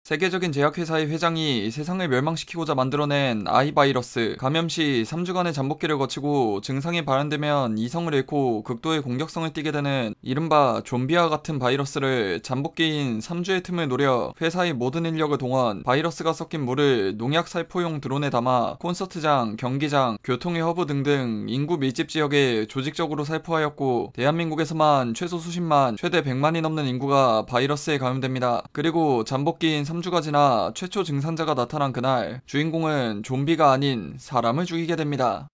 세계적인 제약회사의 회장이 세상을 멸망시키고자 만들어낸 아이바이러스, 감염 시 3주간의 잠복기를 거치고 증상이 발현되면 이성을 잃고 극도의 공격성을 띠게 되는 이른바 좀비와 같은 바이러스를 잠복기인 3주의 틈을 노려 회사의 모든 인력을 동원, 바이러스가 섞인 물을 농약 살포용 드론에 담아 콘서트장, 경기장, 교통의 허브 등등 인구 밀집 지역에 조직적으로 살포하였고, 대한민국에서만 최소 수십만, 최대 100만이 넘는 인구가 바이러스에 감염됩니다. 그리고 잠복기인 3주가 지나 최초 증상자가 나타난 그날, 주인공은 좀비가 아닌 사람을 죽이게 됩니다.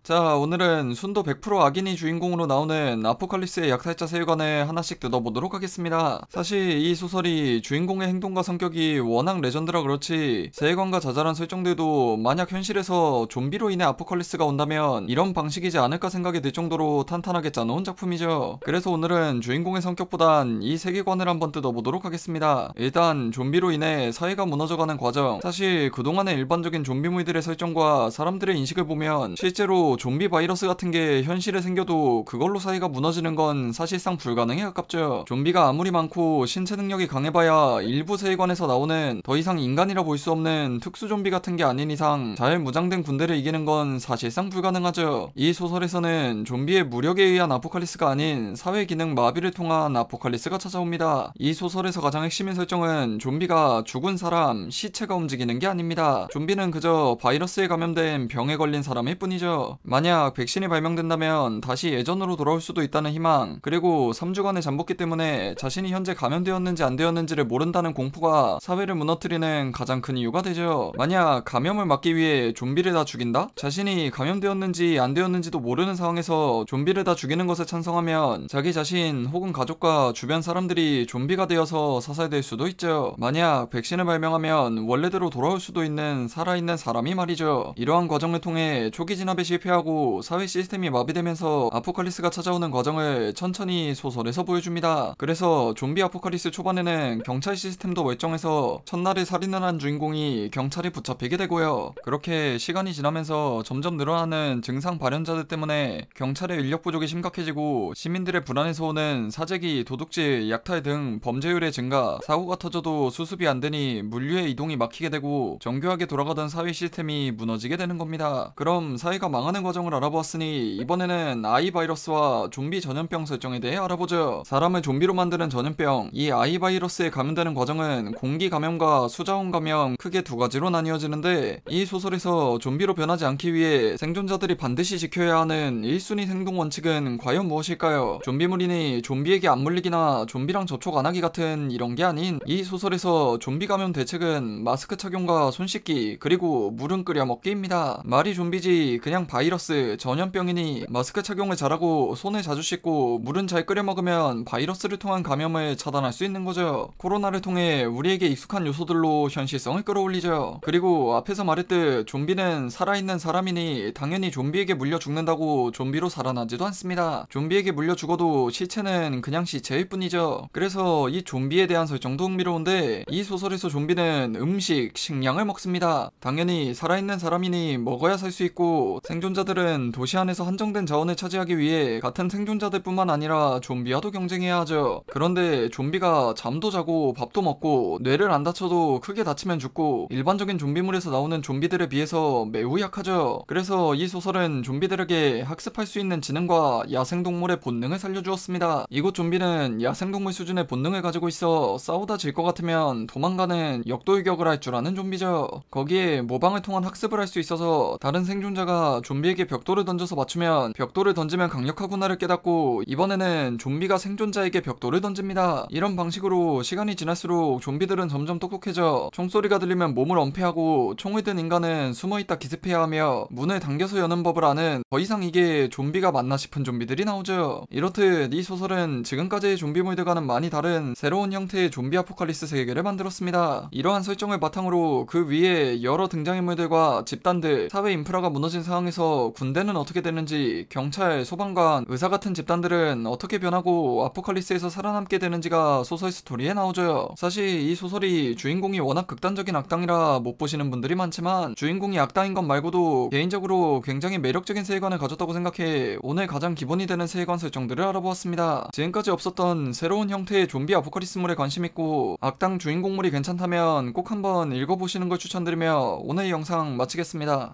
자, 오늘은 순도 100% 악인이 주인공으로 나오는 아포칼립스의 약탈자 세계관을 하나씩 뜯어보도록 하겠습니다. 사실 이 소설이 주인공의 행동과 성격이 워낙 레전드라 그렇지 세계관과 자잘한 설정들도 만약 현실에서 좀비로 인해 아포칼립스가 온다면 이런 방식이지 않을까 생각이 들 정도로 탄탄하게 짜놓은 작품이죠. 그래서 오늘은 주인공의 성격보단 이 세계관을 한번 뜯어보도록 하겠습니다. 일단 좀비로 인해 사회가 무너져가는 과정, 사실 그동안의 일반적인 좀비물들의 설정과 사람들의 인식을 보면 실제로 좀비 바이러스 같은 게 현실에 생겨도 그걸로 사회가 무너지는 건 사실상 불가능에 가깝죠. 좀비가 아무리 많고 신체 능력이 강해봐야 일부 세계관에서 나오는 더 이상 인간이라 볼 수 없는 특수 좀비 같은 게 아닌 이상 잘 무장된 군대를 이기는 건 사실상 불가능하죠. 이 소설에서는 좀비의 무력에 의한 아포칼리스가 아닌 사회 기능 마비를 통한 아포칼리스가 찾아옵니다. 이 소설에서 가장 핵심인 설정은 좀비가 죽은 사람, 시체가 움직이는 게 아닙니다. 좀비는 그저 바이러스에 감염된 병에 걸린 사람일 뿐이죠. 만약 백신이 발명된다면 다시 예전으로 돌아올 수도 있다는 희망, 그리고 3주간의 잠복기 때문에 자신이 현재 감염되었는지 안 되었는지를 모른다는 공포가 사회를 무너뜨리는 가장 큰 이유가 되죠. 만약 감염을 막기 위해 좀비를 다 죽인다? 자신이 감염되었는지 안 되었는지도 모르는 상황에서 좀비를 다 죽이는 것에 찬성하면 자기 자신 혹은 가족과 주변 사람들이 좀비가 되어서 사살될 수도 있죠. 만약 백신을 발명하면 원래대로 돌아올 수도 있는 살아있는 사람이 말이죠. 이러한 과정을 통해 초기 진압에 실패하고 사회 시스템이 마비되면서 아포칼리스가 찾아오는 과정을 천천히 소설에서 보여줍니다. 그래서 좀비 아포칼리스 초반에는 경찰 시스템도 멀쩡해서 첫날에 살인을 한 주인공이 경찰에 붙잡히게 되고요. 그렇게 시간이 지나면서 점점 늘어나는 증상 발현자들 때문에 경찰의 인력 부족이 심각해지고 시민들의 불안에서 오는 사재기, 도둑질, 약탈 등 범죄율의 증가, 사고가 터져도 수습이 안 되니 물류의 이동이 막히게 되고 정교하게 돌아가던 사회 시스템이 무너지게 되는 겁니다. 그럼 사회가 망하는 과정을 알아보았으니 이번에는 아이바이러스와 좀비 전염병 설정에 대해 알아보죠. 사람을 좀비로 만드는 전염병, 이 아이바이러스에 감염되는 과정은 공기 감염과 수자원 감염, 크게 두 가지로 나뉘어지는데, 이 소설에서 좀비로 변하지 않기 위해 생존자들이 반드시 지켜야 하는 1순위 생동 원칙은 과연 무엇일까요? 좀비물이니 좀비에게 안 물리기나 좀비랑 접촉 안 하기 같은 이런 게 아닌, 이 소설에서 좀비 감염 대책은 마스크 착용과 손 씻기, 그리고 물은 끓여 먹기입니다. 말이 좀비지 그냥 바이러스, 전염병이니 마스크 착용을 잘하고 손을 자주 씻고 물은 잘 끓여 먹으면 바이러스를 통한 감염을 차단할 수 있는 거죠. 코로나를 통해 우리에게 익숙한 요소들로 현실성을 끌어올리죠. 그리고 앞에서 말했듯 좀비는 살아있는 사람이니 당연히 좀비에게 물려 죽는다고 좀비로 살아나지도 않습니다. 좀비에게 물려 죽어도 시체는 그냥 시체일 뿐이죠. 그래서 이 좀비에 대한 설정도 흥미로운데, 이 소설에서 좀비는 음식, 식량을 먹습니다. 당연히 살아있는 사람이니 먹어야 살 수 있고, 생존자들은 도시 안에서 한정된 자원을 차지하기 위해 같은 생존자들 뿐만 아니라 좀비와도 경쟁해야 하죠. 그런데 좀비가 잠도 자고 밥도 먹고 뇌를 안 다쳐도 크게 다치면 죽고 일반적인 좀비물에서 나오는 좀비들에 비해서 매우 약하죠. 그래서 이 소설은 좀비들에게 학습할 수 있는 지능과 야생동물의 본능을 살려주었습니다. 이곳 좀비는 야생동물 수준의 본능을 가지고 있어 싸우다 질 것 같으면 도망가는 역돌격을 할 줄 아는 좀비죠. 거기에 모방을 통한 학습을 할 수 있어서 다른 생존자가 좀비에게 벽돌을 던져서 맞추면 벽돌을 던지면 강력하구나를 깨닫고 이번에는 좀비가 생존자에게 벽돌을 던집니다. 이런 방식으로 시간이 지날수록 좀비들은 점점 똑똑해져 총소리가 들리면 몸을 엄폐하고 총을 든 인간은 숨어있다 기습해야 하며 문을 당겨서 여는 법을 아는, 더 이상 이게 좀비가 맞나 싶은 좀비들이 나오죠. 이렇듯 이 소설은 지금까지의 좀비물들과는 많이 다른 새로운 형태의 좀비 아포칼리스 세계를 만들었습니다. 이러한 설정을 바탕으로 그 위에 여러 등장인물들과 집단들, 사회 인프라가 무너진 상황에서 그래서 군대는 어떻게 되는지, 경찰, 소방관, 의사 같은 집단들은 어떻게 변하고 아포칼리스에서 살아남게 되는지가 소설 스토리에 나오죠. 사실 이 소설이 주인공이 워낙 극단적인 악당이라 못 보시는 분들이 많지만 주인공이 악당인 것 말고도 개인적으로 굉장히 매력적인 세계관을 가졌다고 생각해 오늘 가장 기본이 되는 세계관 설정들을 알아보았습니다. 지금까지 없었던 새로운 형태의 좀비 아포칼리스물에 관심 있고 악당 주인공물이 괜찮다면 꼭 한번 읽어보시는 걸 추천드리며 오늘 이 영상 마치겠습니다.